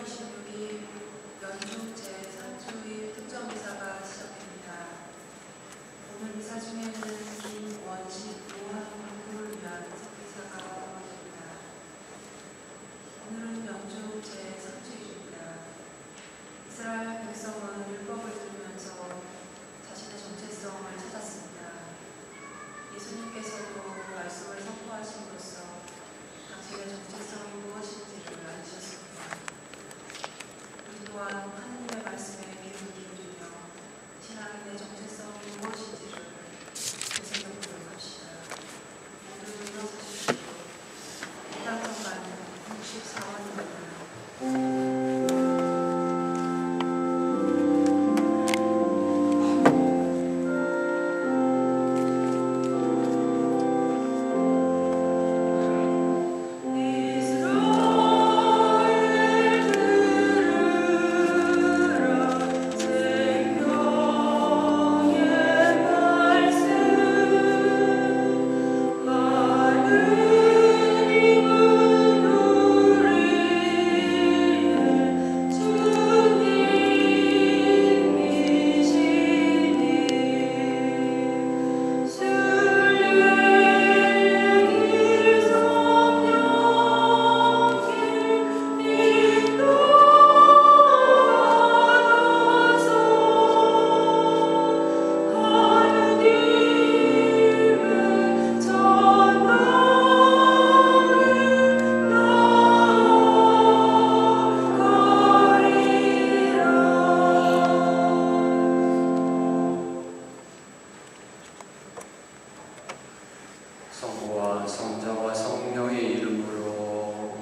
26일 연중 제3주일 특정미사가 시작됩니다. 오늘 미사 중에는 김원식 노한 공부를 위한 석미사가 포함됩니다. 오늘은 연중 제3주일입니다. 이스라엘 백성은 율법을 들으면서 자신의 정체성을 찾았습니다. 예수님께서도 그 말씀을 선포하심으로써 당신의 정체성이 무엇인지를 알리셨습니다. 우리 또한 하느님의 말씀에 귀를 기울이며 신앙인의 정체성이 무엇인지를 되새겨보도록 합시다. 모두 일어서십시오. 해당 성가는 64원입니다. 성부와 성자와 성령의 이름으로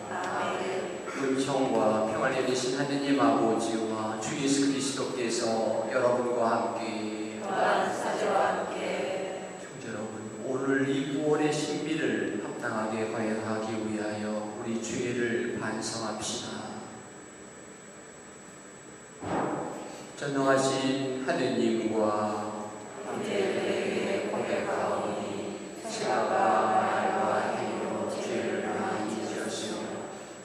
은총과 평안을 주신 하느님 아버지와 주 예수 그리스도께서 여러분과 함께 형제 여러분, 오늘 이 9월의 신비를 합당하게 거행하기 위하여 우리 주의를 반성합시다. 전능하신 하느님과 형제들에게 고백하오니 시각과 말과 행위로 죄를 많이 지었으며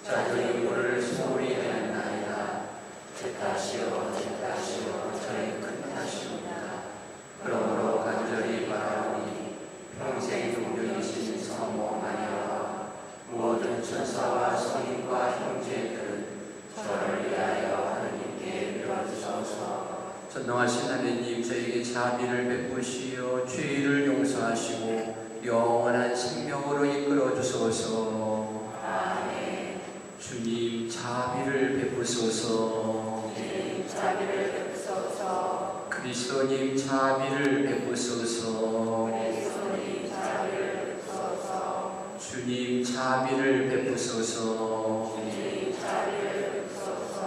자들이 우리를 소홀히 하였나이다. 제 탓이요 저의 큰 탓이옵니다. 그러므로 간절히 바라오니 평생 동료이신 성모 마리아와 모든 천사와 성인과 형제들은 저를 위하여 하느님께 빌어주소서. 전능하신 하느님, 저에게 자비를 베푸시어 죄를 용서하시고 영원한 생명으로 이끌어 주소서. 아멘. 주님, 자비를 베푸소서. 주님 자비를 베푸소서. 그리스도님, 자비를 베푸소서. 그리스도님 자비를 베푸소서. 주님, 자비를 베푸소서. 주님 자비를 베푸소서.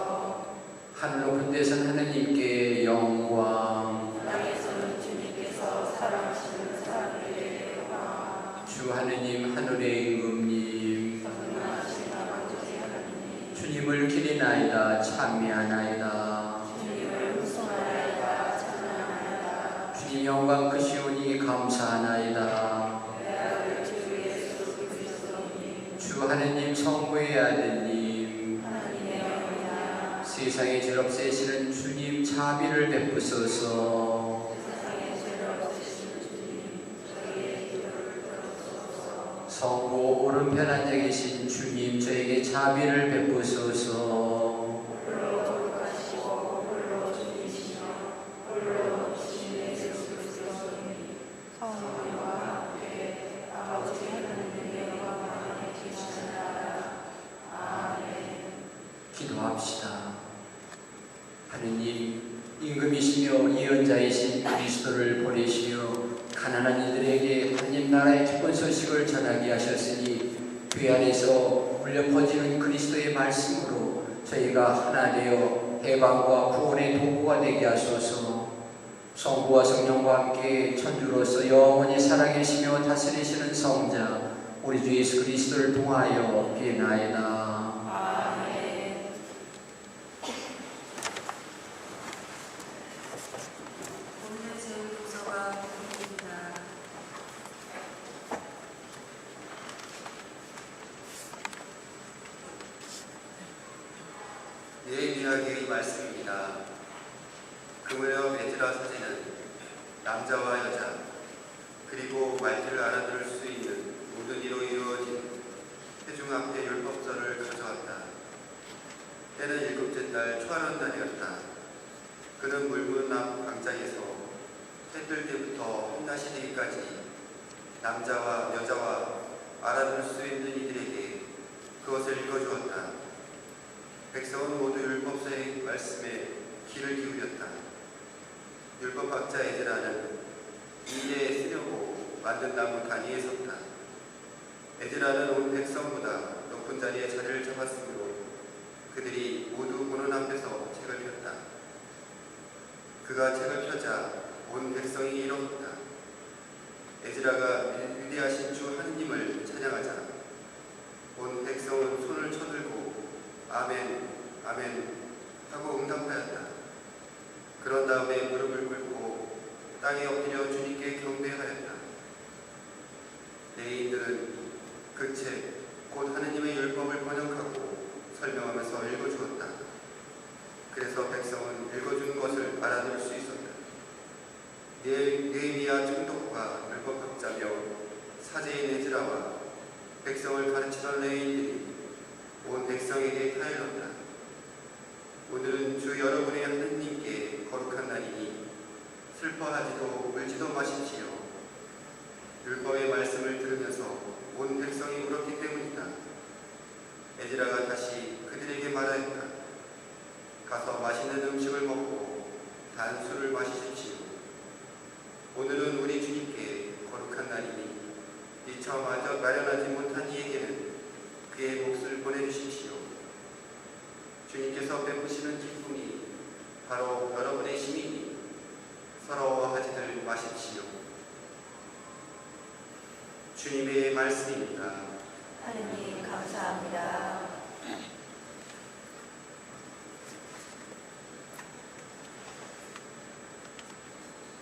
하늘 높은 데선 하느님께 영광, 땅에서는 주님께서 사랑하시는 사람들에게 영광. 주 하느님 하늘의 임금님, 전능하신 아버지 하나님, 주님을 기리나이다 찬미하나이다. 주님을 후송하나이다 찬양하나이다. 주님 영광 크시오니 감사하나이다. 내 아들 주 예수 그리스도님, 주 하느님 성부의 아드님, 하나님의 영이나 세상의 죄 없애시는 주님 자비를 베푸소서. 세상의 죄를 없애시는 주님, 저희의 기도를 들어주소서. 성부 오른편 앉아 계신 주님, 저에게 자비를 베푸소서. 홀로 거룩하시고 홀로 주님이시며 홀로 주신 예수 그리스도님, 성령과 함께 아버지 하나님의 영광 안에 계시나이다. 아멘. 기도합시다. 하느님, 임금이시며 예언자이신 그리스도를 보내시어 가난한 이들에게 하나님 나라의 기쁜 소식을 전하게 하셨으니 그 안에서 울려 퍼지는 그리스도의 말씀으로 저희가 하나 되어 해방과 구원의 도구가 되게 하소서. 성부와 성령과 함께 천주로서 영원히 살아계시며 다스리시는 성자 우리 주 예수 그리스도를 통하여 비나이다. 오늘의 제일도서가 복음입니다. 느헤미야의 말씀입니다. 그 무렵 에즈라 사제는 남자와 여자 그리고 말귀를 알아들을 수 있는 모든 이로 이루어진 회중 앞에 율법서를 가져왔다. 때는 일곱째 달 초하룻 날이었다. 그는 물문 앞 광장에서 해 뜰 때부터 한낮이 되기까지 남자와 여자와 알아들을 수 있는 이들에게 그것을 읽어주었다. 백성은 모두 율법서의 말씀에 귀를 기울였다. 율법학자 에즈라는 이 일에 쓰려고 만든 나무 단위에 섰다. 에즈라는 온 백성보다 높은 자리에 자리를 잡았으므로 그들이 모두 보는 앞에서 책을 폈다. 그가 책을 펴자 온 백성이 일어섰다. 에즈라가 위대하신 주 하느님을 찬양하자 온 백성은 손을 쳐들고 아멘 아멘 하고 응답하였다. 그런 다음에 무릎을 꿇고 땅에 엎드려 주님께 경배하였다. 레위인들은 그 책 곧 하느님의 율법을 번역하고 설명하면서 읽어주었다. 그래서 백성은 읽어준 것을 알아들을 수 있었다. 느헤미야 총독과 율법학자며 사제인 에즈라와 백성을 가르치던 레위인들이 온 백성에게 타일렀다. 오늘은 주 여러분의 하느님께 거룩한 날이니 슬퍼하지도 울지도 마십시오. 율법의 말씀을 들으면서 온 백성이 울었기 때문이다. 에즈라가 다시 그들에게 말하였다. 가서 맛있는 음식을 먹고 단 술을 마시십시오. 오늘은 우리 주님께 거룩한 날이니 미처 마련하지 못한 이에게는 그의 몫을 보내주십시오. 주님께서 베푸시는 기쁨이 바로 여러분의 힘이니 서러워하지들 마십시오. 주님의 말씀입니다. 하느님 감사합니다.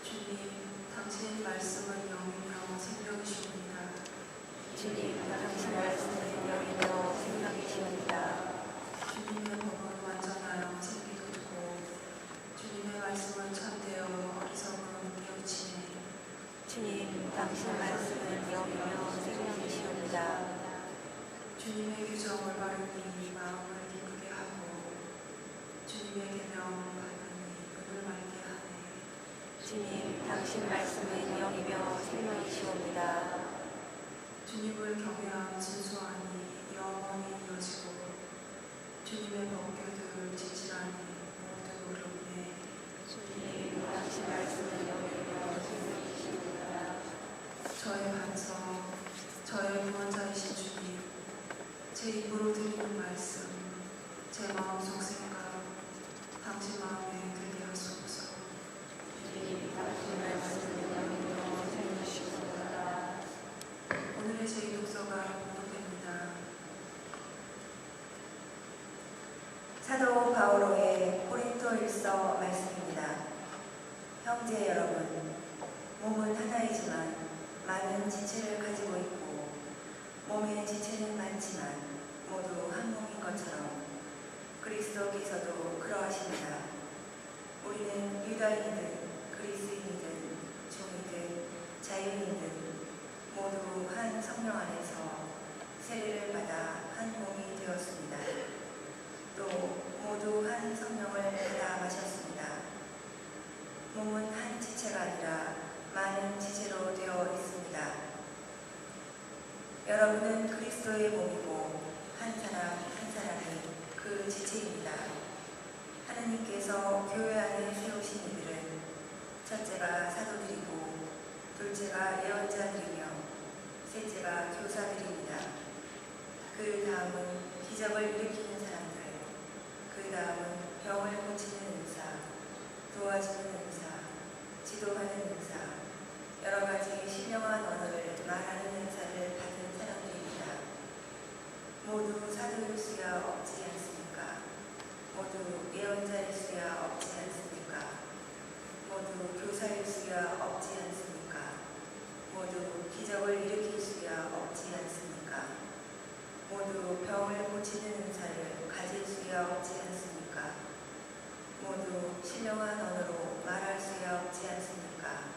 주님, 당신의 말씀은 영이며 생명이십니다. 주님, 당신 말씀은 영이며 생명이십니다. 주님의 법은 완전하여 생기 돋고 주님의 말씀은 참되어 어리석음을 깨우치네. 주님, 당신 말씀은 영이며 생명이십니다. 주님의 규정을 바르니 마음을 기쁘게 하고 주님의 계명 바르니 눈을 맑게 하네. 주님, 당신 말씀은 영이며 생명이십니다. 주님을 경외함 진수하니 영원히 이어지고 주님의 법규들 지지라니 모두 어렵네. 주님, 당신 말씀은 영이며 생명이십니다. 저의 반성, 저의 구원자이신 주님, 제 입으로 드리는 말씀, 제 마음속 생각, 당신 마음에 들게 하소서. 주님, 당신 말씀은 영이며 생명이십니다. 오늘의 제 독서가 공독됩니다. 사도 바오로의 고린토일서 말씀입니다. 형제 여러분, 몸은 하나이지만 많은 지체를 가지고 있고 몸의 지체는 많지만 모두 한 몸인 것처럼 그리스도께서도 그러하십니다. 우리는 유다인이든 그리스인이든 종이든 자유인이든 모두 한 성령 안에서 세례를 받아 한 몸이 되었습니다. 또 모두 한 성령을 받아 마셨습니다. 몸은 한 지체가 아니라 많은 지체로 되어 있습니다. 여러분은 그리스도의 몸이고 한 사람 한 사람이 그 지체입니다. 하느님께서 교회 안에 세우신 이들은 첫째가 사도들이고 둘째가 예언자들이며 셋째가 교사들입니다. 그 다음은 기적을 일으키는 사람들, 그 다음은 병을 고치는 은사, 도와주는 은사, 지도하는 은사, 여러 가지 신령한 언어를 말하는 은사를 받은 사람들입니다. 모두 사도일 수야 없지 않습니까? 모두 예언자일 수야 없지 않습니까? 모두 교사일 수야 없지 않습니까? 모두 기적을 일으킬 수야 없지 않습니까? 모두 병을 고치는 은사를 모두 신령한 언어로 말할 수야 없지 않습니까?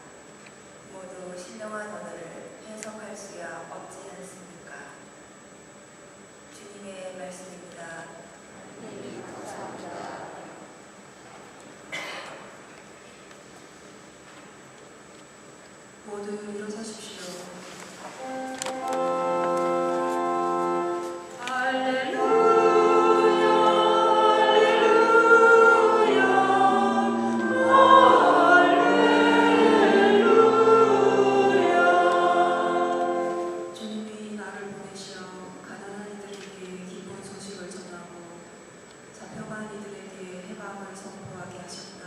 모두 신령한 언어를 해석할 수야 없지 않습니까? 주님의 말씀입니다. 하나님 감사합니다. 모두 일어서십시오. 주님이 나를 보내시어 가난한 이들에게 기쁜 소식을 전하고 잡혀간 이들에게 해방을 선포하게 하셨다.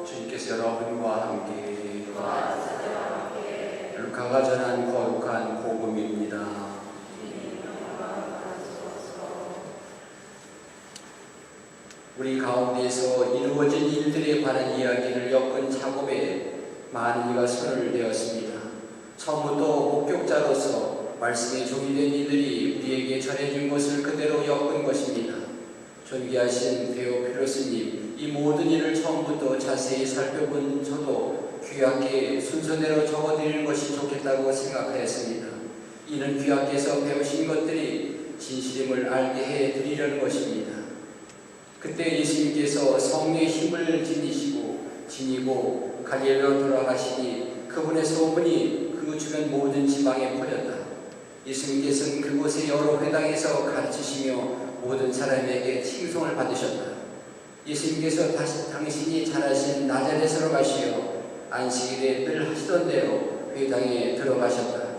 주님께서 여러분과 함께 루카가 전한 거룩한 복음입니다. 우리 가운데서 이루어진 일들에 관한 이야기를 엮은 작업에 많은 이가 손을 대었습니다. 처음부터 목격자로서 말씀의 종이 된 이들이 우리에게 전해준 것을 그대로 엮은 것입니다. 존귀하신 데오필로 스님, 이 모든 일을 처음부터 자세히 살펴본 저도 귀하께 순서대로 적어드리는 것이 좋겠다고 생각하였습니다. 이는 귀하께서 배우신 것들이 진실임을 알게 해드리려는 것입니다. 그때 예수님께서 성령의 힘을 지니고 갈릴리로 돌아가시니 그분의 소문이 그 주변 모든 지방에 퍼졌다. 예수님께서는 그곳의 여러 회당에서 가르치시며 모든 사람에게 칭송을 받으셨다. 예수님께서 당신이 잘하신 나자렛으로 가시어 안식일에 늘 하시던 대로 회당에 들어가셨다.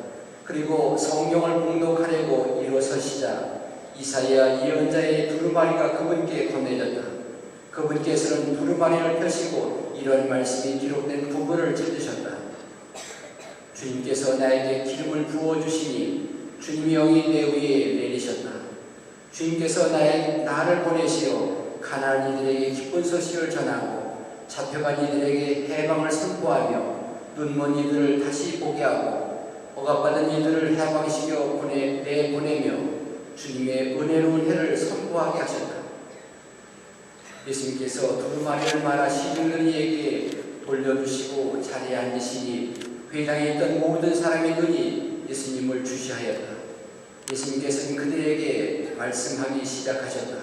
그리고 성령을 봉독하려고 일어서시자 이사야 예언자의 두루마리가 그분께 건네졌다. 그분께서는 두루마리를 펴시고 이런 말씀이 기록된 부분을 찾으셨다. 주님께서 나에게 기름을 부어주시니 주님의 영이 내 위에 내리셨다. 주님께서 나를 보내시어 가난한 이들에게 기쁜 소식을 전하고 잡혀간 이들에게 해방을 선포하며 눈먼 이들을 다시 보게 하고 억압받은 이들을 해방시켜 내보내며 주님의 은혜로운 해를 선포하게 하셨다. 예수님께서 두루마리를 말아 시중들이에게 돌려주시고 자리에 앉으시니 회당에 있던 모든 사람의 눈이 예수님을 주시하였다. 예수님께서는 그들에게 말씀하기 시작하셨다.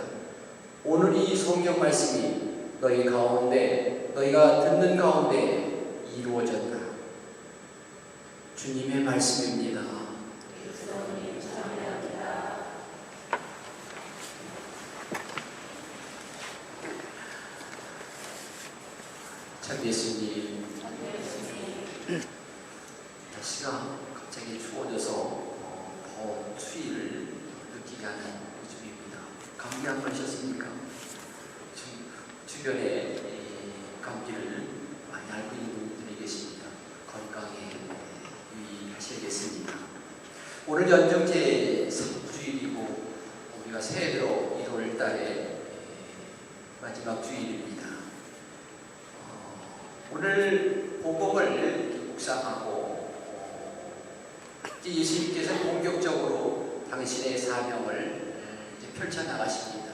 오늘 이 성경 말씀이 너희가 듣는 가운데 이루어졌다. 주님의 말씀입니다. 참 예수님, 날씨가 갑자기 추워져서 더 추위를 느끼게 하는 요즘입니다. 감기 안 걸리셨습니까? 주변에 감기를 많이 앓고 있는 분들이 계십니다. 건강에 유의하셔야겠습니다. 오늘 연정제 3주일이고 우리가 새해로 1월 달에 마지막 주일입니다. 오늘 복음을 묵상하고 예수님께서 본격적으로 당신의 사명을 펼쳐나가십니다.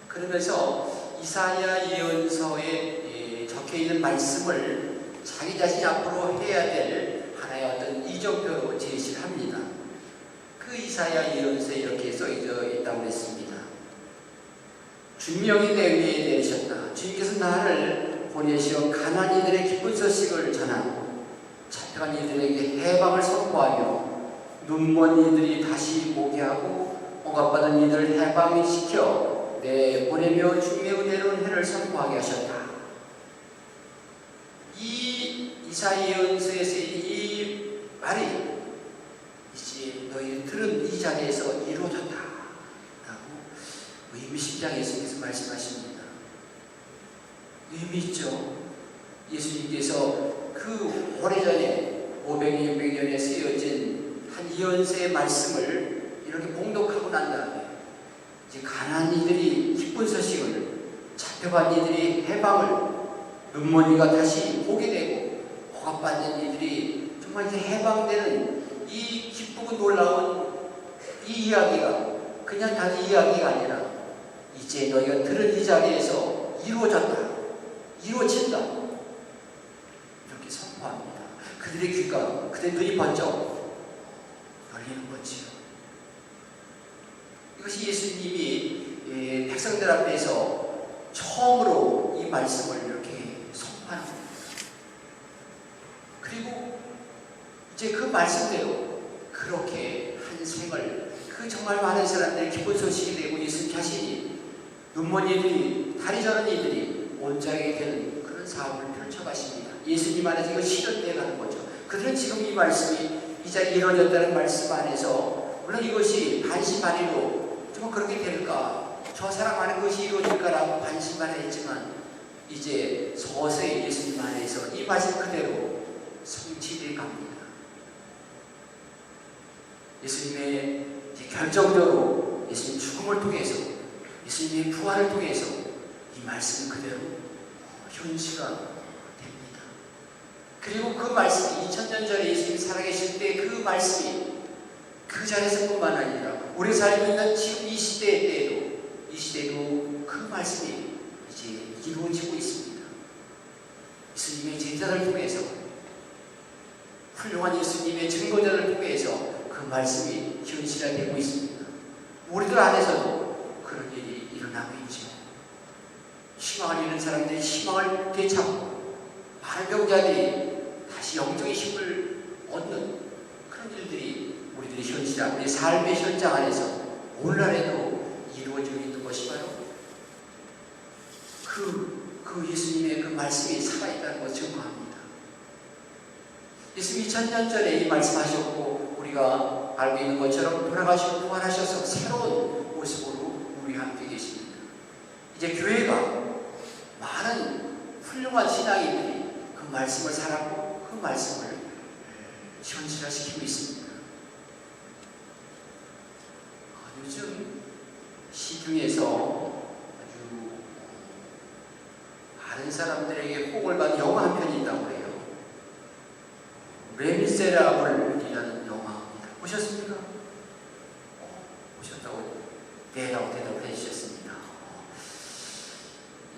그러면서 이사야 예언서에 적혀있는 말씀을 자기 자신이 앞으로 해야 될 하나의 어떤 이정표로 제시를 합니다. 그 이사야 예언서에 이렇게 써져 있다고 했습니다. 주님의 영이 내 위에 내리셨다. 주님께서 나를 보내시어 가난한 이들의 기쁜 소식을 전하고 잡혀간 이들에게 해방을 선포하며 눈먼 이들이 다시 보게 하고 억압받은 이들을 해방시켜 내보내며 주님의 은혜로운 해를 선포하게 하셨다. 이 이사야 예언서에서 이 말이 이제 너희 들은 이 자리에서 이루어졌다 라고 의미심장히 예수님께서 말씀하십니다. 의미 있죠. 예수님께서 그 오래전에 500년, 600년에 쓰여진 한 예언서의 말씀을 이렇게 봉독하고 난 다음에 이제 가난한 이들이 기쁜 소식을, 잡혀간 이들이 해방을 눈먼이가 다시 보게 되고 허가받는 이들이 정말 이제 해방되는 이 기쁘고 놀라운 이 이야기가 그냥 단지 이야기가 아니라 이제 너희가 들은 이 자리에서 이루어졌다, 이루어진다 이렇게 선포합니다. 그들의 귀가, 그들의 눈이 번쩍 열리는 거지요. 이것이 예수님이 백성들 앞에서 처음으로 이 말씀을 이렇게 선포하는 겁니다. 그리고 이제 그 말씀대로 그렇게 한 생을 그 정말 많은 사람들의 기쁜 소식이 되고 예수님 자신이 눈먼 이들이 다리 저는 이들이 온전하게 되는 그런 사업을 펼쳐가십니다. 예수님 안에서 이거 실현되어 가는 거죠. 그들은 지금 이 말씀이 이제 이루어졌다는 말씀 안에서 물론 이것이 반신반의로 좀 그렇게 될까 저 사람 안에 그것이 이루어질까라고 반신반의했지만 이제 서서히 예수님 안에서 이 말씀 그대로 성취되어 갑니다. 예수님의 결정적으로 예수님 죽음을 통해서 예수님의 부활을 통해서 이 말씀 그대로 현실화 됩니다. 그리고 그 말씀이 2000년 전에 예수님이 살아계실 때 그 말씀이 그 자리에서뿐만 아니라 우리 살고 있는 지금 이 시대에도 그 말씀이 이제 이루어지고 있습니다. 예수님의 제자를 통해서 훌륭한 예수님의 증거자를 통해서 그 말씀이 현실화되고 있습니다. 우리들 안에서도 그런 일이 일어나고 있죠. 희망을 잃은 사람들이 희망을 되찾고 많은 병자들이 다시 영적인 힘을 얻는 그런 일들이 우리들의 현실화, 우리 삶의 현장 안에서 오늘날에도 이루어지고 있는 것이 바로 그 예수님의 그 말씀이 살아있다는 것을 증거합니다. 예수님이 2000년 전에 이 말씀하셨고 우리가 알고 있는 것처럼 돌아가시고 부활하셔서 새로운 모습으로 우리 함께 계십니다. 이제 교회가 많은 훌륭한 신앙인들이 그 말씀을 살았고 그 말씀을 현실화시키고 있습니다. 요즘 시중에서 아주 많은 사람들에게 호응을 받는 영화 한 편이 있다고 해요. 레미제라블이라는 영화입니다. 보셨습니까? 보셨다고? 네라고 대답을 해주셨습니다.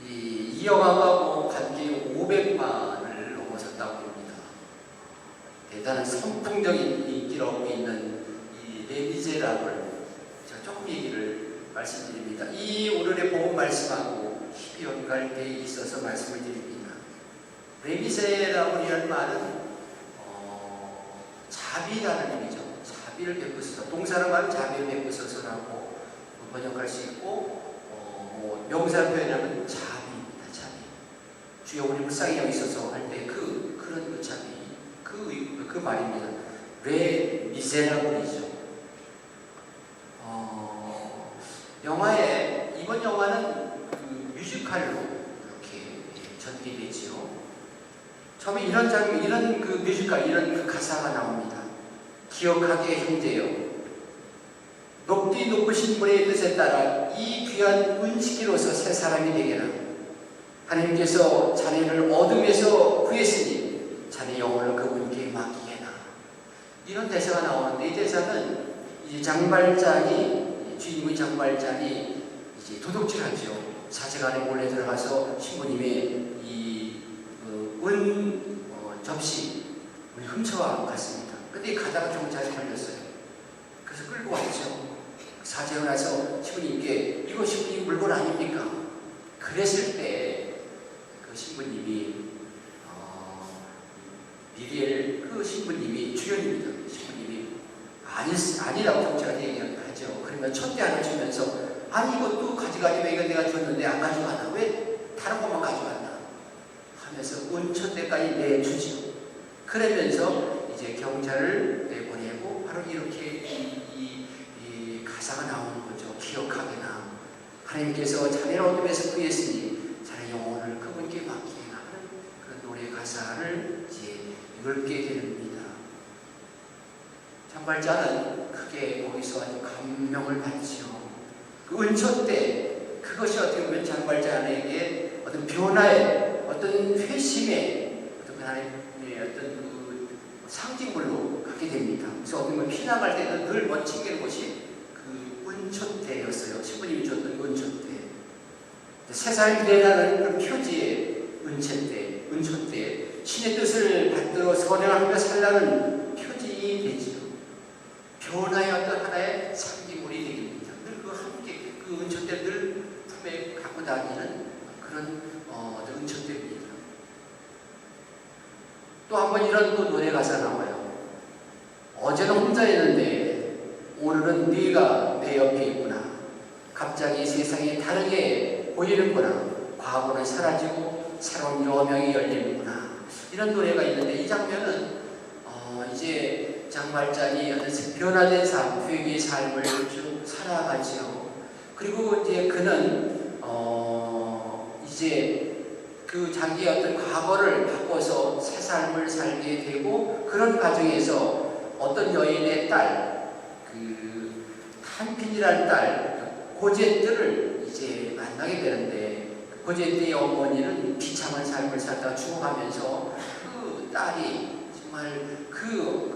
이 영화가 뭐 관객 500만을 넘어섰다고 합니다. 대단한 선풍적인 인기를 얻고 있는 이 레미제라블, 제가 조금 얘기를 말씀드립니다. 이 오늘의 복음 말씀하고 깊이 연관되어 있어서 말씀을 드립니다. 레미제라블이라는 말은 자비라는 의미죠. 자비를 베푸소서. 동사로 말하면 자비를 베푸소서라고 번역할 수 있고 명사로 표현하면 자비입니다. 자비. 주여 우리 불쌍히 여기소서 할 때 그런 그 자비 그 말입니다. 레 미제라블이죠. 영화에 이번 영화는 그 뮤지컬로 이렇게 전개되지요. 처음에 이런 장면, 이런 그 뮤지컬, 이런 그 가사가 나옵니다. 기억하게 형제여, 높디 높으신 분의 뜻에 따라 이 귀한 은식기로서 새 사람이 되게라. 하나님께서 자네를 어둠에서 구했으니 자네 영혼을 그분께 맡기게나. 이런 대사가 나오는데 이 대사는 이제 장발장이 주인공의 장발장이 이제 도둑질하죠. 사제관에 몰래 들어가서 신부님의 접시 훔쳐와 갔습니다. 근데 가다가 경찰에 걸렸어요. 그래서 끌고 왔죠. 사제가 나서 신부님께 이거 신부님 물건 아닙니까? 그랬을 때 그 신부님이 미리엘 그 신부님이 주연입니다. 신부님이 아니라고 경찰한테 얘기하죠. 그러면 촛대 하나 주면서 아니 이것도 가져가지 왜 이거 내가 줬는데 안 가져가나? 왜 다른 것만 가져갔나? 하면서 은촛대까지 내주죠. 그러면서 이제 경찰을 내보내고 바로 이렇게 이 가사가 나오는 거죠. 기억하게나 하나님께서 자네를 어둠에서 구했으니 자네 영혼을 그분께 맡기게나 하는 그런 노래 가사를 이제 읽게 됩니다. 장발자는 크게 거기서 아주 감명을 받죠. 그 은촛대 그것이 어떻게 보면 장발자에게 어떤 변화의 어떤 어떤 회심의 어떤 하나님의 어떤 그 상징물로 갖게 됩니다. 그래서 어떤 걸 피난할 때는 늘 멋지게 것이 그 은촛대였어요. 신부님이 줬던 은촛대. 세상을 비례하는 그 표지의 은촛대, 신의 뜻을 받들어 선행하며 살라는 표징이 되지요. 변화의 어떤 하나의 상징물이 되겠습니다. 늘 그 함께 그 은촛대를 늘 품에 갖고 다니는 그런 은촛대입니다. 또 한 번 이런 또 노래 가사 나와요. 어제는 혼자였는데 오늘은 네가 내 옆에 있구나. 갑자기 세상이 다르게 보이는구나. 과거는 사라지고 새로운 여명이 열리는구나. 이런 노래가 있는데 이 장면은 이제 장발장이 어떤 변화된 삶, 회개의 삶을 쭉 살아가지요. 그리고 이제 그는 이제 그 자기의 어떤 과거를 바꿔서 새 삶을 살게 되고 그런 과정에서 어떤 여인의 딸, 그 한핀이라는 딸, 고제트를 이제 만나게 되는데 고제트의 어머니는 비참한 삶을 살다가 죽어가면서 그 딸이 정말 그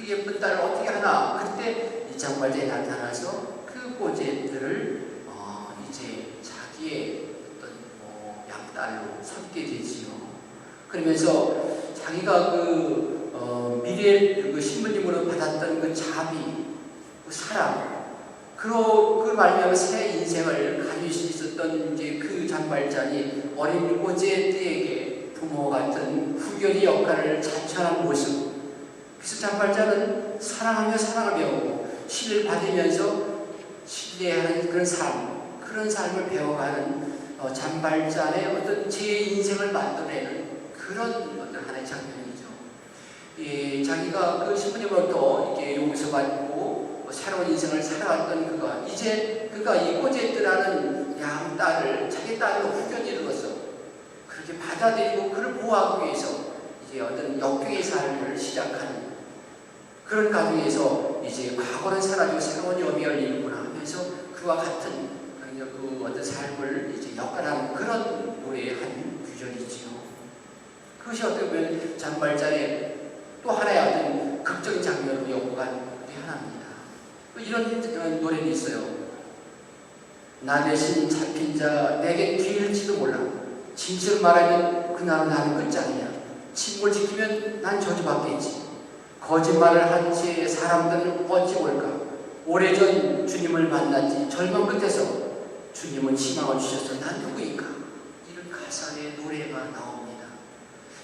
예쁜 딸을 어떻게 하나 그때 이 장발장이 나타나서 그 고제트를 이제 자기의 어떤 양딸로 삼게 되지요. 그러면서 자기가 미래 그 신부님으로 받았던 그 자비, 그 사랑, 그 말미암아 새 인생을 가질 수 있었던 이제 그 장발장이 어린 고제트에게 부모 같은 후견의 역할을 자처한 모습. 그래서 장발장은 사랑하며 사랑을 배우고 신을 받으면서 신뢰하는 그런 삶을 배워가는 장발장의 어떤 제 인생을 만들어내는 그런 어떤 하나의 장면이죠. 자기가 그 신부님으로부터 이렇게 용서받고 새로운 인생을 살아왔던 그가 이제 이 고제트라는 양딸을 자기 딸로 후견이 되어서 그렇게 받아들이고 그를 보호하기 위해서 이제 어떤 역경의 삶을 시작하는 그런 과정에서 이제 과거는 사라지고 새로운 여명이 열리는구나 하면서 그와 같은 그 어떤 삶을 이제 엮어가는 그런 노래의 한 구절이지요. 그것이 어떻게 보면 장발장의 또 하나의 어떤 극적인 장면으로 연구한 우리 하나입니다. 또 이런 노래는 있어요. 나 대신 잡힌 자 내게 뒤일지도 몰라. 진실을 말하면 그날은 나는 끝장이야. 침묵을 지키면 난 저주받겠지. 거짓말을 한 채 사람들은 어찌 볼까. 오래전 주님을 만났지. 절망 끝에서 주님은 희망을 주셔서 난 누구인가. 이런 가사의 노래가 나옵니다.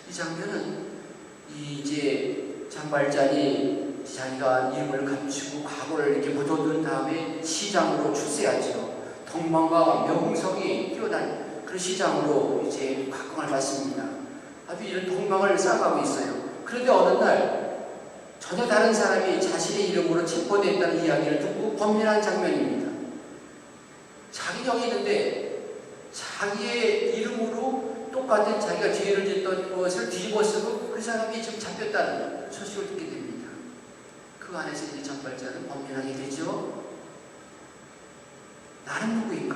이 장면은 이제 장발장이 자기가 이름을 감추고 과거를 이렇게 묻어둔 다음에 시장으로 출세하죠. 덕망과 명성이 뛰어난 그런 시장으로 이제 각광을 받습니다. 아주 이런 덕망을 쌓아가고 있어요. 그런데 어느 날 전혀 다른 사람이 자신의 이름으로 체포됐다는 이야기를 듣고 번민한 장면입니다. 자기 여기 있는데 자기의 이름으로 똑같은 자기가 죄를 짓던 것을 뒤집어 쓰고 그 사람이 지금 잡혔다는 소식을 듣게 됩니다. 그 안에서 이제 장발장은 번민하게 되죠. 나는 누구인가?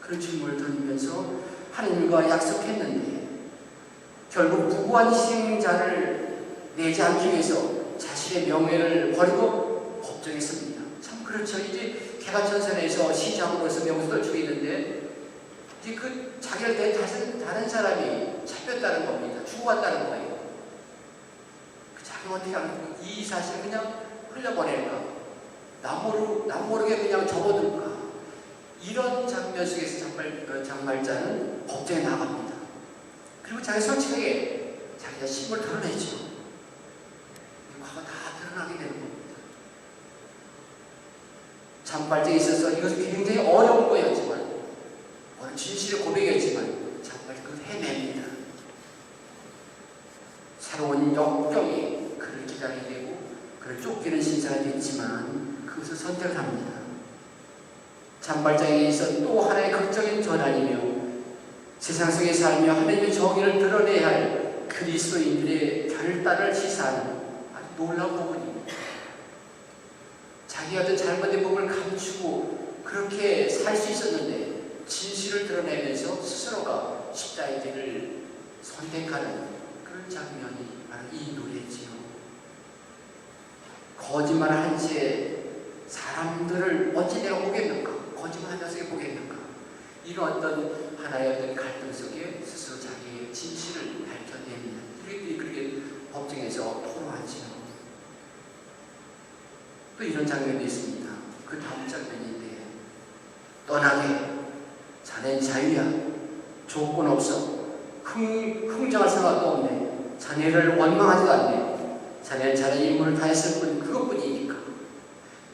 그런 질문을 던지면서 하나님과 약속했는데 결국 무고한 희생자를 내지 않기 위해서 자신의 명예를 버리고 법정에 섭니다. 참 그렇죠. 이제 개가천선에서 시장으로서 명수를 주고 있는데 이제 그 자기를 낸 다른 사람이 잡혔다는 겁니다. 죽어갔다는 거예요. 그 자기가 어떻게 하면 이 사실을 그냥 흘려보낼까? 남 모르게 그냥 접어둘까? 이런 장면 속에서 장발장은 법정에 나갑니다. 그리고 자기 솔직하게 자기가 신분을 드러내죠. 과거 다 드러나게 되는 겁니다. 장발장에 있어서 이것은 굉장히 어려운 거였지만 오늘 진실의 고백이었지만 장발장이 그걸 해냅니다. 새로운 역경이 그를 기다리게 되고 그를 쫓기는 신사가 됐지만 그것을 선택합니다. 장발장에 있어 또 하나의 극적인 전환이며 세상 속에 살며 하나님의 정의를 드러내야 할 그리스도인들의 결단을 시사하는 아주 놀라운 부분입니다. 자기가 어떤 잘못된 부분을 감추고 그렇게 살 수 있었는데 진실을 드러내면서 스스로가 십자가의 길을 선택하는 그런 장면이 바로 이 노래지요. 거짓말한 채 사람들을 어찌 내가 보겠는가? 거짓말한 녀석이 보겠는가? 이런 어떤 하나의 어떤 갈등 속에 스스로 자기의 진실을 밝혀냅니다. 이들이 그렇게 법정에서 토로하지요. 또 이런 장면이 있습니다. 그 다음 장면인데, 떠나게, 자넨 자유야. 조건 없어. 흥정할 생각도 없네. 자네를 원망하지도 않네. 자네는 자네 임무를 다했을 뿐, 그것뿐이니까.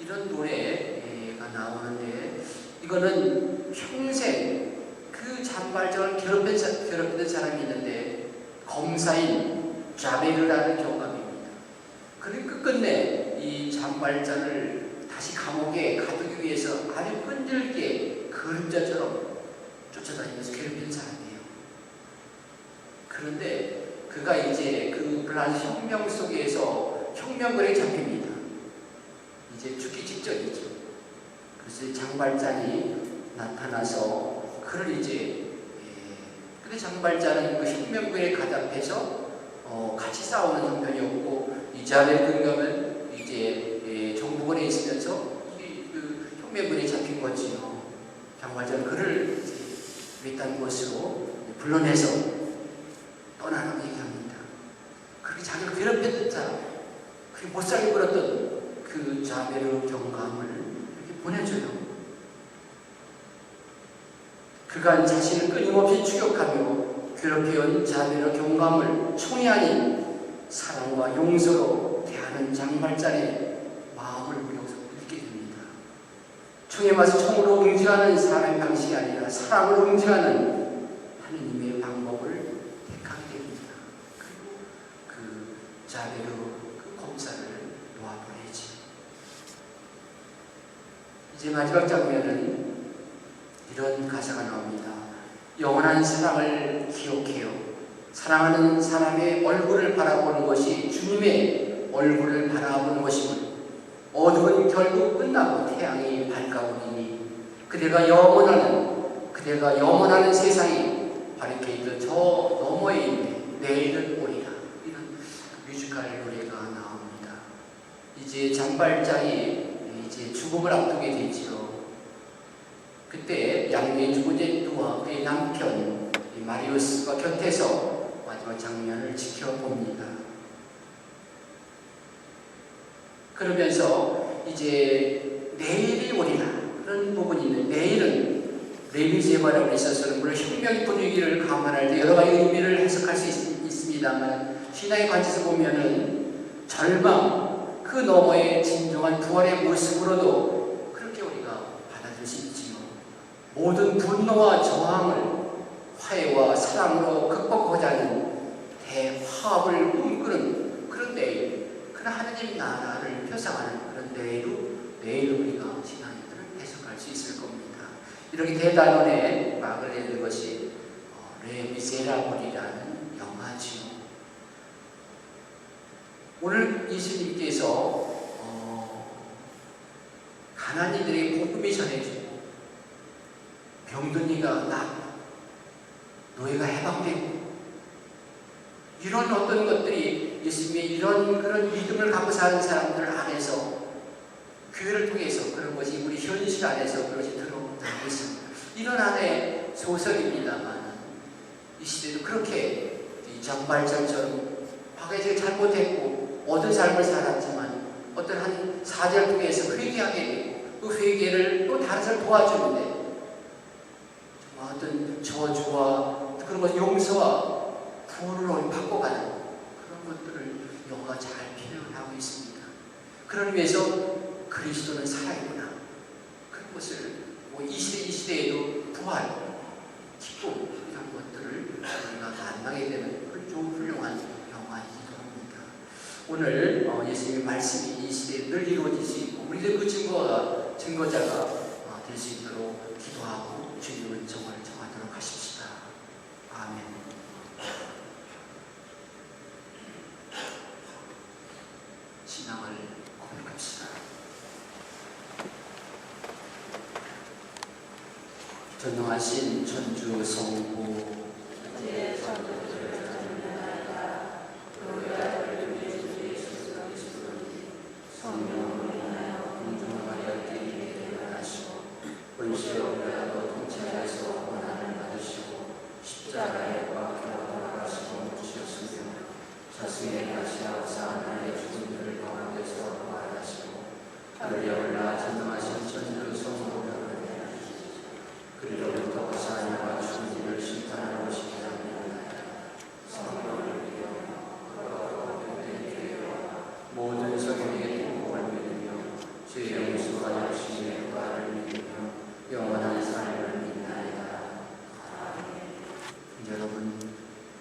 이런 노래가 나오는데, 이거는 평생 그 잔발장을 괴롭히던 사람이 있는데, 검사인 자베르라는 경감입니다. 그는 끝끝내 이 잔발장을 다시 감옥에 가두기 위해서 아주 끈질기게 그림자처럼 쫓아다니면서 괴롭히는 사람이에요. 그런데 그가 이제 그 프랑스 혁명 속에서 혁명군에 잡힙니다. 이제 죽기 직전이죠. 그래서 장발장이 나타나서 그를 이제 근데 장발장은 그 혁명군에 가담해서 같이 싸우는 형편이었고 이 자리에 근거면 이제 정부군에 있으면서 그 혁명군에 잡힌 거지요. 장발장은 그를 외딴 곳으로 불러내서 떠나라고 얘기합니다. 그렇게 자기를 괴롭혔던 사람, 그렇게 못살게 굴었던 그 자베르 경감을 이렇게 보내줘요. 그간 자신을 끊임없이 추격하며 괴롭혀온 자베르 경감을 총이 아닌 사랑과 용서로 대하는 장발장의 마음을 우리가 느끼게 됩니다. 총에 맞서 총으로 응징하는 사람의 방식이 아니라 사랑으로 응징하는 하느님의 방법을 택하게 됩니다. 그리고 그 자베르 그 검사를 놓아보내지. 이제 마지막 장면은 이런 가사가 나옵니다. 영원한 사랑을 기억해요. 사랑하는 사람의 얼굴을 바라보는 것이 주님의 얼굴을 바라보는 것임을. 어둠은 결국 끝나고 태양이 밝아오리니 그대가 영원하는 세상이 바르게 있던 저 너머에 있네. 내일은 오리라. 이런 뮤지컬 노래가 나옵니다. 이제 장발장이 이제 죽음을 앞두게 되지요. 그때 양면이 죽은 제뚜와 그의 남편 마리우스가 곁에서 마지막 장면을 지켜봅니다. 그러면서 이제 내일이 오리라 그런 부분이 있는데, 내일은 레미제바라고 있어서는 물론 혁명의 분위기를 감안할 때 여러 가지 의미를 해석할 수 있습니다만, 신앙의 관점에서 보면은 절망 그 너머의 진정한 부활의 모습으로도 그렇게 우리가 받아들일 수 있지요. 모든 분노와 저항을 화해와 사랑으로 극복하고자 하는 대화합을 꿈꾸는 그런 내일, 그런 하느님 나라를 표상하는 그런 내일로 우리가 신앙인들을 해석할 수 있을 겁니다. 이렇게 대단원의 막을 내는 것이 레미제라블이라는 영화지요. 오늘 예수님께서 가난이들에게 복음이 전해지고 병든 이가 낫고 노예가 해방되고 이런 어떤 것들이 예수님의 이런 그런 믿음을 갖고 사는 사람들 안에서 교회를 통해서 그런 것이 우리 현실 안에서 그것이 드러나고 있습니다. 이런 안에 소설입니다만 이 시대도 그렇게 이 장발장처럼 과거에 제가 잘못했고 어떤 삶을 살았지만 어떤 한 사제를 통해서 회개하게 되고 그 회개를 또 다른 사람을 도와주는데 어떤 저주와 그런 것 용서와 구원으로 바꿔가는 그런 것들을 영화가 잘 표현을 하고 있습니다. 그런 의미에서 그리스도는 살아있구나. 그런 것을 이 시대에도 부활, 기쁨 이런 것들을 우리가 만나게 되는 좀 훌륭한 영화이기도 합니다. 오늘 예수님의 말씀이 이 시대에 늘 이루어질 수 있고 우리들 그 증거자가 될 수 있도록 기도하고 주님의 은총을 청하도록 하십시다. 아멘. 신앙을 고백합시다. 전능하신 천주 성부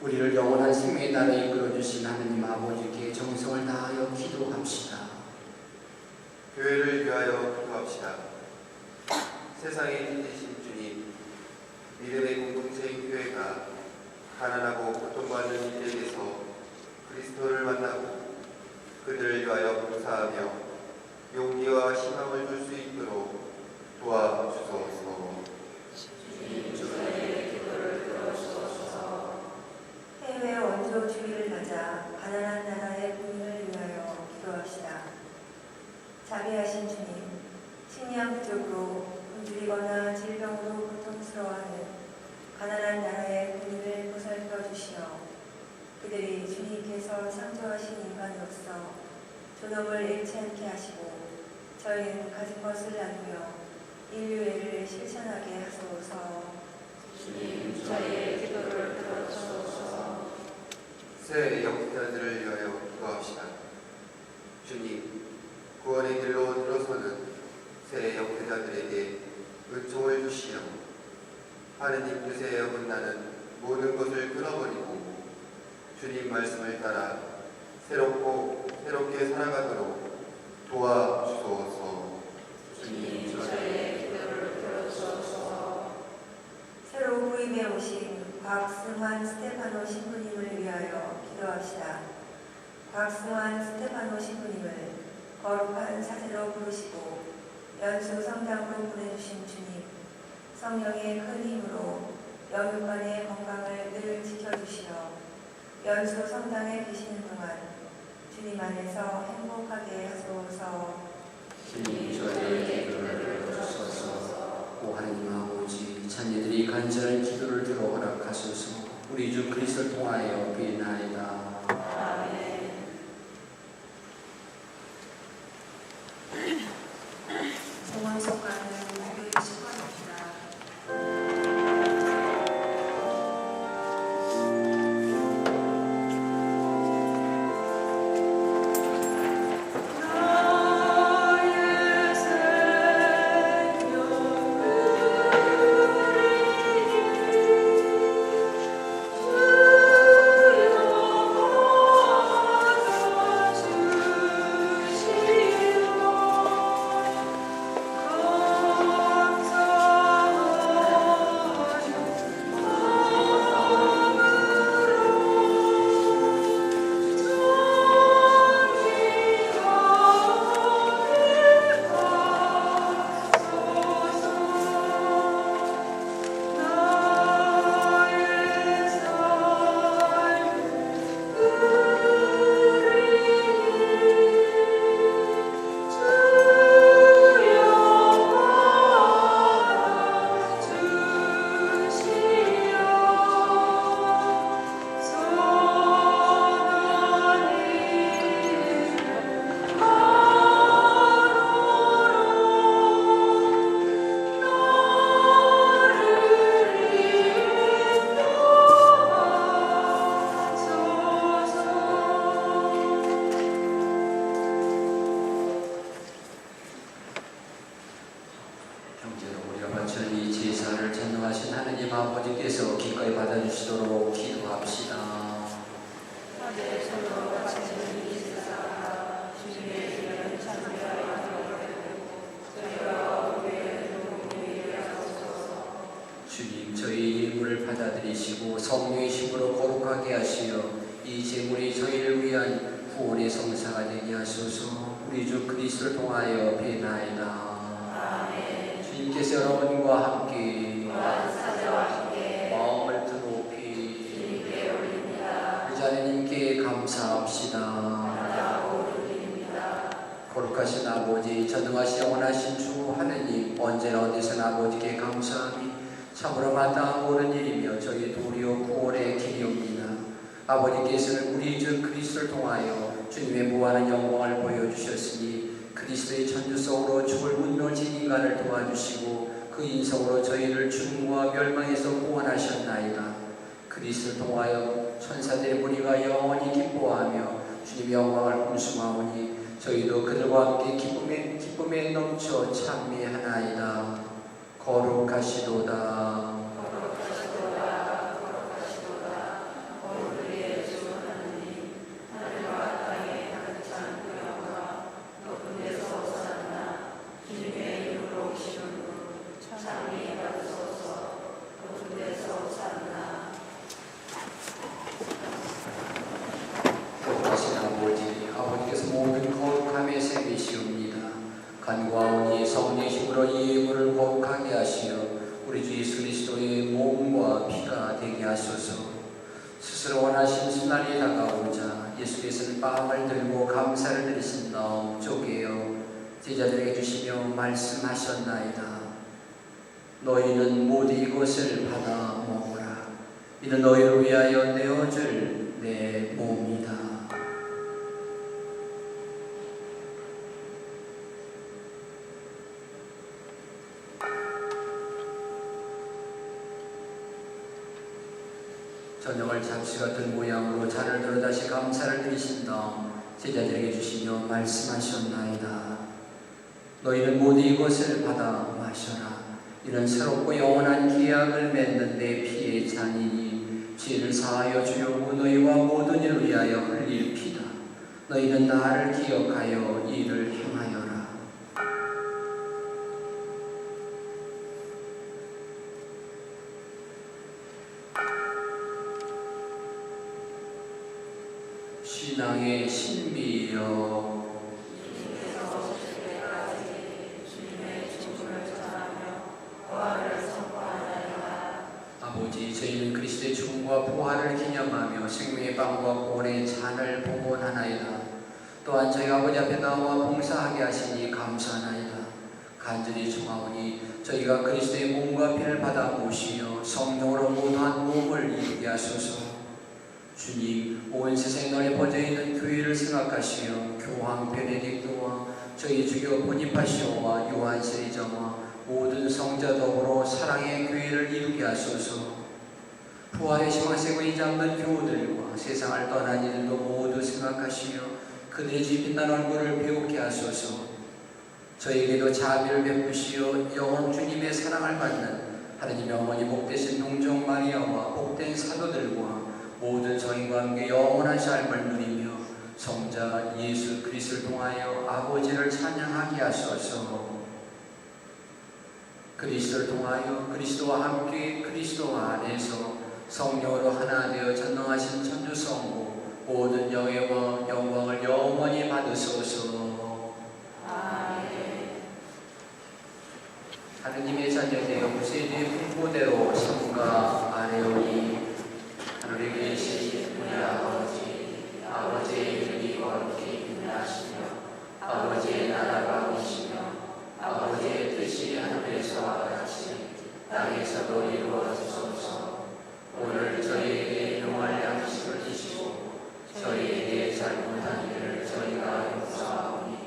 우리를 영원한 생명의 나라에 이끌어주신 하느님 아버지께 정성을 다하여 기도합시다. 교회를 위하여 기도합시다. 세상에 계신 주님, 믿음의 공동체인 교회가 가난하고 고통받는 이들에게서 그리스도를 만나고 그들을 위하여 봉사하며 용기와 희망을 줄 수 있도록 도와주소서. 해외 원조 주의를 가자 가난한 나라의 국민을 위하여 기도합시다. 자비하신 주님, 식량 부족으로 굶주리거나 질병으로 고통스러워하는 가난한 나라의 국민을 보살펴 주시어 그들이 주님께서 창조하신 인간으로서 존엄을 잃지 않게 하시고 저희는 가진 것을 나누며 인류애를 실천하게 하소서. 주님, 저희의 기도를 들어주소서. 새 영자들을 위하여 기도합시다. 주님, 구원의 길로 들어서는 새 영자들에게 은총을 주시며 하느님 뜻에 어긋나는 모든 것을 끊어버리고 주님 말씀을 따라 새롭게 살아가도록 도와주소서. 주님, 저희의 기도를 들어주소서. 새로 부임해 오신 곽승환 스테파노 신부님을 위하여 기도합시다. 곽승환 스테파노 신부님을 거룩한 사제로 부르시고 연수 성당으로 보내주신 주님, 성령의 큰 힘으로 영육간의 건강을 늘 지켜주시어 연수 성당에 계시는 동안 주님 안에서 행복하게 하소서. 주님, 저희의 기도를 들어주소서. 오 하느님 아버지, 자녀들이 간절한 기도를 들어 허락하소서. 우리 주 그리스도를 통하여 비나이다. 아멘. 봉헌석가는 우리의 축원합니다. 완전히 제사를 전능하신 하느님 아버지께서 기꺼이 받아주시도록 기도합시다. 하늘의 손으로 바치는 이 제사가 주님의 이름을 찬송하여 저희와 우리의 도움이 되옵소서. 주님, 저희 예물을 받아들이시고 성령의 힘으로 거룩하게 하시어 이 제물이 저희를 위한 구원의 성사가 되게 하소서. 우리 주 그리스도를 통하여 비나이다. 주님께서 여러분과 함께 마음을 드높이 우리 하나님께 감사합시다. 거룩하신 아버지, 전능하신 영원하신 주 하느님, 언제나 어디서나 아버지께 감사함이 참으로 마땅하고 옳은 일이며 저희 도리어 구원의 길이옵니다. 아버지께서는 우리 주 그리스도를 통하여 주님의 무한한 영광을 보여주셨으니 그리스도의 천주성으로 죽을 문노진 인간을 도와주시고 그 인성으로 저희를 죽음과 멸망에서 구원하셨나이다. 그리스도를 통하여 천사들의 무리가 영원히 기뻐하며 주님의 영광을 kum수하오니 저희도 그들과 함께 기쁨에 넘쳐 찬미하나이다. 거룩하시도다. 거룩하시도다. 거룩하시도다. 간구하오니 성령의 힘으로 이 예물을 거룩하게 하시어 우리 주 예수 그리스도의 몸과 피가 되게 하소서. 스스로 원하신 순환이 다가오자 예수께서는 빵을 들고 감사를 드리신 다음 쪼개어 제자들에게 주시며 말씀하셨나이다. 너희는 모두 이것을 받아 먹으라. 이는 너희를 위하여 내어줄 내 몸이다. 저녁을 잡시 같은 모양으로 잔을 들어 다시 감사를 드리신 다음 제자들에게 주시며 말씀하셨나이다. 너희는 모두 이것을 받아 마셔라. 이는 새롭고 영원한 계약을 맺는 내 피의 잔이니 죄를 사하여 주려고 너희와 모든 일을 위하여 흘릴 피다. 너희는 나를 기억하여 이를 행하여라. 신앙의 신비여 아버지, 저희는 그리스도의 죽음과 부활을 기념하며 생명의 빵과 구원의 잔을 봉헌하나이다. 또한 저희 아버지 앞에 나와 봉사하게 하시니 감사하나이다. 간절히 청하오니 저희가 그리스도의 몸과 피를 받아 모시며 성령으로 무한한 몸을 이루게 하소서. 주님, 온 세상에 널리 퍼져있는 교회를 생각하시며 교황 베네딕토와 저희 주교 보니파시오와 요한 세리저와 모든 성자 더불어 사랑의 교회를 이루게 하소서. 부활의 희망 세고이 잡는 교우들과 세상을 떠난 이들도 모두 생각하시며 그들의 주 빛난 얼굴을 배우게 하소서. 저에게도 자비를 베푸시어 영원 주님의 사랑을 받는 하느님의 어머니 복되신 동정 마리아와 복된 사도들과 모든 성인과 함께 영원한 삶을 누리며 성자 예수 그리스도를 통하여 아버지를 찬양하게 하소서. 그리스도를 통하여 그리스도와 함께 그리스도 안에서 성령으로 하나 되어 전능하신 천주성부 모든 영예와 영광을 영원히 받으소서. 아멘. 하느님의 자녀되어 구세주의 풍보대로 성가 아뢰오니 하늘에 계신 우리 아버지, 아버지의 이름이 거룩히 빛나시며 아버지의 나라가 오시며 아버지의 뜻이 하늘에서와 같이 땅에서도 이루어지소서. 오늘 저희에게 용할 양식을 주시고 저희에게 잘못한 일을 저희가 용서하오니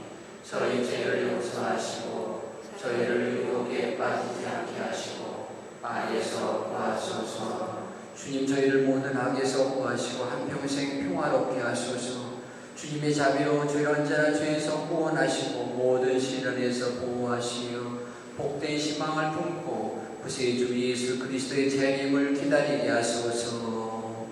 저희 죄를 용서하시고 저희를 유혹에 빠지지 않게 하시고 악에서 구하소서. 주님, 저희를 모든 악에서 구하시고 한평생 평화롭게 하소서. 주님의 자비로 저희를 언제나 죄에서 구원하시고 모든 시련에서 보호하시어 복된 희망을 품고 구세주 예수 그리스도의 재림을 기다리게 하소서.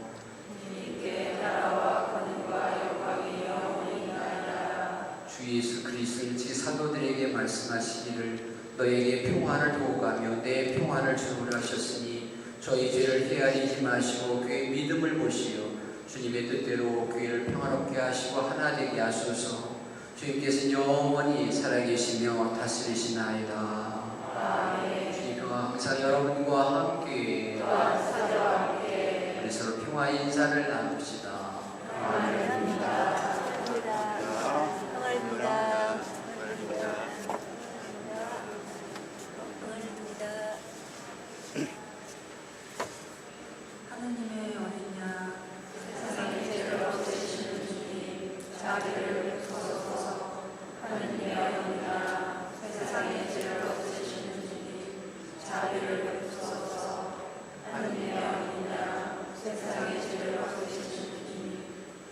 주님께 나라와 권능과 영광이 영원히 있나이다. 주 예수 그리스도의 제 사도들에게 말씀하시기를 너에게 평화를 두고 가며 내 평화를 주노라 하셨으니 저희 죄를 헤아리지 마시고 그의 믿음을 보시어 주님의 뜻대로 교회를 평화롭게 하시고 하나 되게 하소서. 주님께서는 영원히 살아계시며 다스리시나이다. 주님 평화 항상 여러분과 함께 우리 서로 평화 인사를 나눕시다. 하느님의 어린 양, 세상의 죄를 없애시는 주님, 자비를 베푸소서. 하느님의 어린 양, 세상의 죄를 없애시는 주님, 자비를 베푸소서. 하느님의 어린 양, 세상의 죄를 없애시는 주님,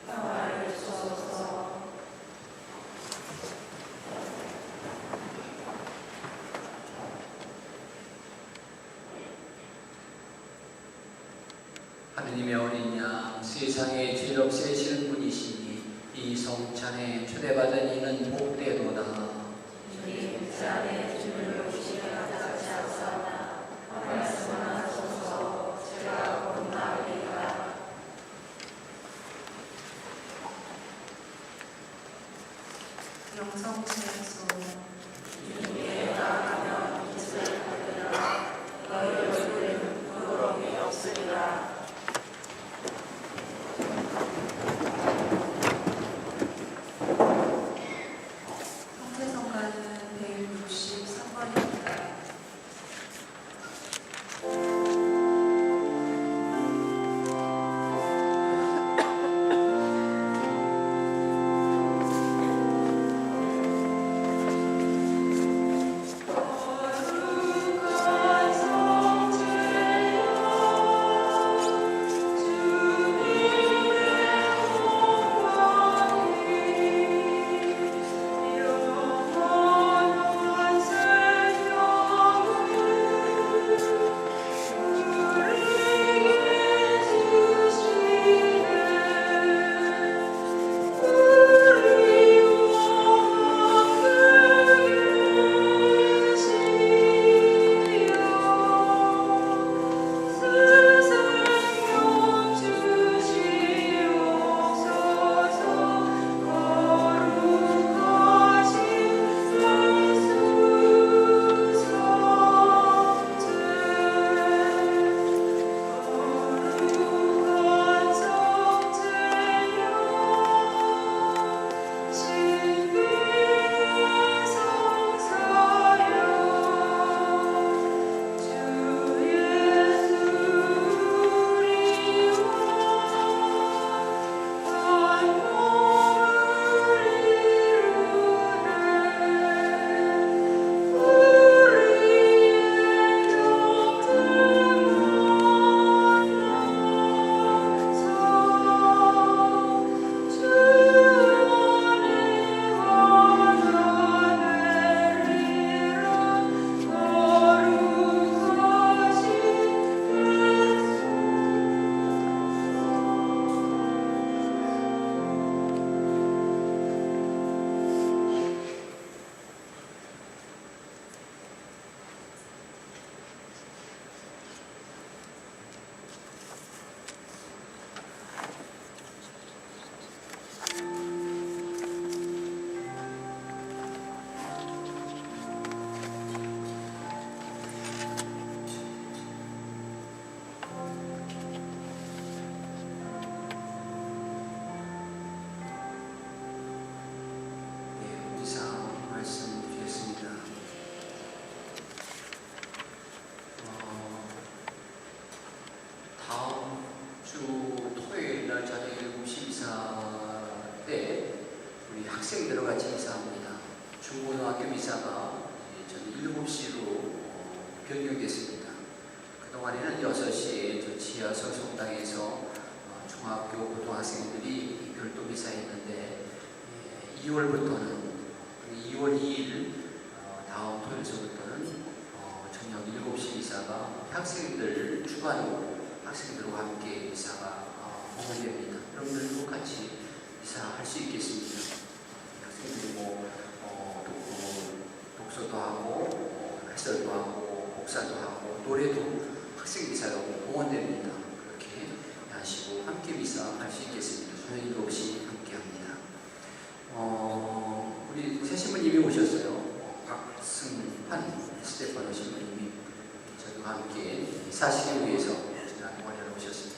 평화를 주소서. 하느님의 어린 양, 세상의 죄를 없애시는 분이시니 이 성찬에 초대받은 이는 복되도다. 주님, 그 안에 주님을 오시며 같이 하사나 말씀을 하소서. 제가 곧 나으리라. 영성체에서 오전에는 6시에 저 지하 소속당에서 중학교 고등학생들이 별도 미사했는데 2월부터는 2월 2일 다음 토요일서부터는 저녁 7시 미사가 학생들 주관으로 학생들과 함께 미사가 공연됩니다. 여러분들도 같이 미사할 수 있겠습니다. 학생들이 독서도 하고 해설도 하고 복사도 하고 노래도 학생 미사로 공헌됩니다. 그렇게 하시고 함께 미사 할 수 있겠습니다. 저녁 7시 함께 합니다. 우리 새 신부님이 오셨어요. 박승환 스테파노 신부님이 저희와 함께 사시기 위해서 지난번에 오셨습니다.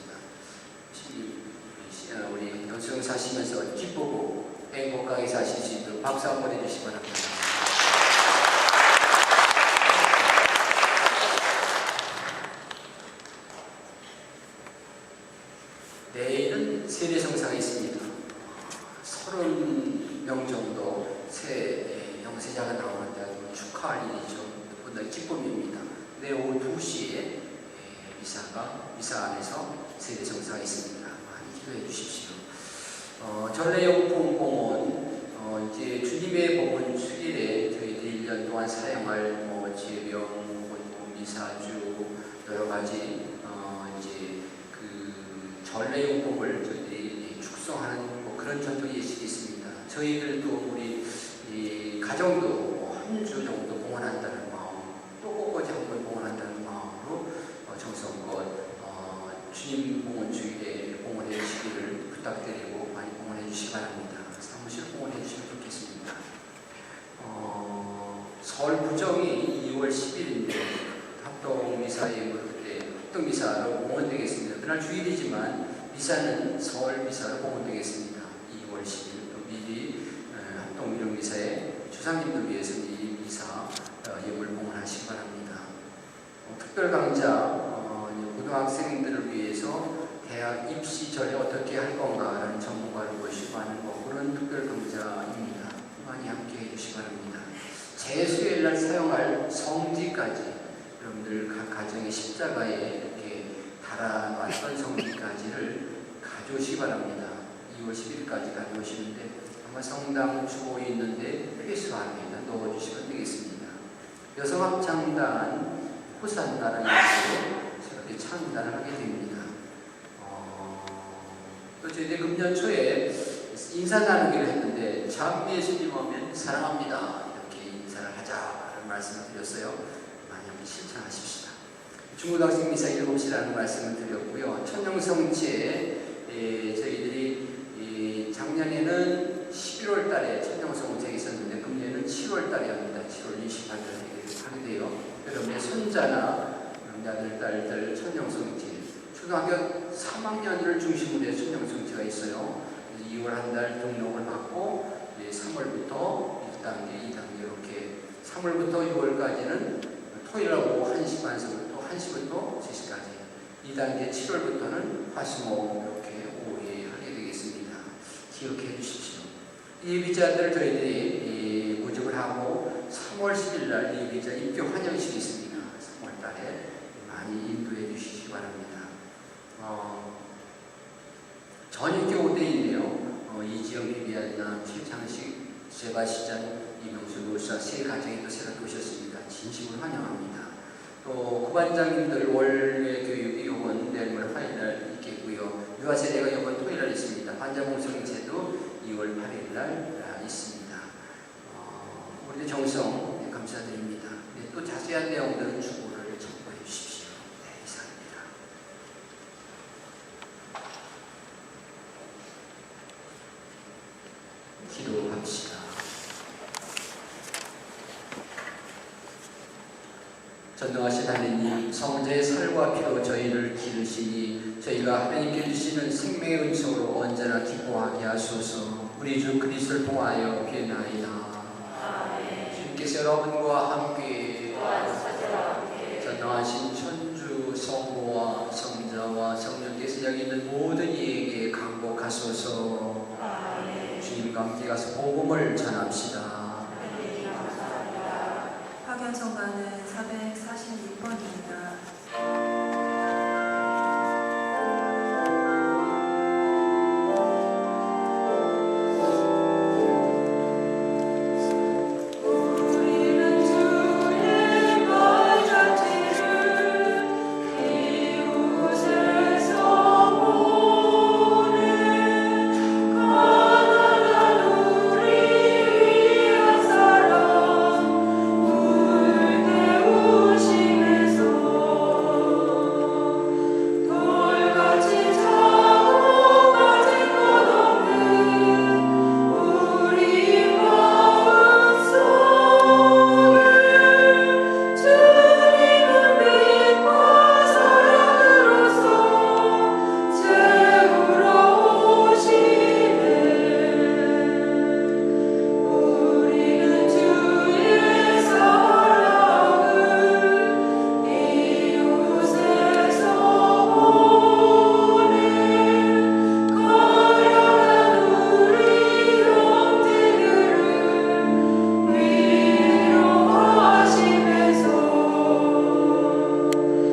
우리 영성 사시면서 기쁘고 행복하게 사실 수 있도록 박수 한번 해주시기 바랍니다. 내일은 세례성사가 있습니다. 30명 정도 새 영세자가 나오는데 축하할 일이죠. 누구나 기쁨입니다. 내일 오후 2시에 미사 안에서 세례성사가 있습니다. 많이 기도해 주십시오. 전래용품 봉헌, 이제 주님의 봉헌 수일에 저희들이 1년 동안 사용할 제병, 미사주 여러 가지 이제 그 전래용품을 저희들이 축성하는 그런 전통 예식이 있습니다. 저희들도 우리 가정도 한 주 정도 봉헌한다는 마음, 또 꼭까지 한 번 봉헌한다는 마음으로 정성껏 주님 봉헌 주일에 봉헌해 주시기를 부탁드리고 많이 봉헌해 주시기 바랍니다. 사무실 봉헌해 주시면 좋겠습니다. 설 부정이 2월 10일인데 합동미사에 그때 합동미사로 봉헌되겠습니다. 그날 주일이지만 미사는 설 미사로 봉헌되겠습니다. 2월 10일 또 미리 합동미령미사에 주상님들 위해서 이 미사 예물 봉헌하시기 바랍니다. 특별 강좌 고등학생들을 위해서 대학 입시 전에 어떻게 할 건가라는 전문가를 모시고 하는 그런 특별 강좌입니다. 많이 함께 해주시기 바랍니다. 제수일날 사용할 성지까지 여러분들 각 가정의 십자가에 이렇게 달아놨던 성지까지를 가져오시기 바랍니다. 2월 10일까지 가져오시는데 아마 성당 주보에 있는데 회수 안에다 넣어주시면 되겠습니다. 여성합창단 호산나라는 곳으로 이렇게 창단을 하게 됩니다. 또 저희들 금년 초에 인사 나누기를 했는데 참 예수님 오면 사랑합니다. 이렇게 인사를 하자라는 말씀을 드렸어요. 많이 한번 실천하십시다. 중고등학생 미사 7시라는 말씀을 드렸고요. 천령성체 저희들이 작년에는 11월 달에 천령성체가 있었는데 금년에는 7월 달에 합니다. 7월 28일에 하게 돼요. 여러분의 손자나 아들, 딸들 천령성체 초등학교 3학년을 중심으로 해서 천령성체가 있어요. 2월 한 달 등록을 받고 3월부터 1단계, 2단계 이렇게 3월부터 6월까지는 토요일하고 1시 반서부터 1시부터 3시까지 2단계 7월부터는 화수목 이렇게 오후에 하게 되겠습니다. 기억해 주십시오. 예비자들 저희들이 모집을 하고 3월 10일 날 예비자 입교 환영식이 있습니다. 3월 달에 많이 인도해 주시기 바랍니다. 전입교 5대인데요. 이지영, 비비안나, 최창식, 세바시잔, 이명수, 노사 세 가정이 또 새롭게 오셨습니다. 진심으로 환영합니다. 또 구반장님들 원래 교육이 요번 내일 화요일날 있겠고요. 유아세대가 요번 토요일날 있습니다. 반자봉성체도 2월 8일날 있습니다. 우리 정성 감사드립니다. 또 자세한 내용들은 주보를 참고해 주십시오. 네, 이상입니다. 기도합시다. 전능하신 하느님, 성자의 살과 피로 저희를 기르시니 저희가 하나님께 주시는 생명의 은총으로 언제나 기뻐하게 하소서. 우리 주 그리스도를 통하여 비나이다. 주님께서 여러분과 함께 전능하신 천주 성부와 성자와 성령께서 여기 있는 모든 이에게 강복하소서. 주님과 함께 가서 복음을 전합시다. 파견성가는 446번입니다.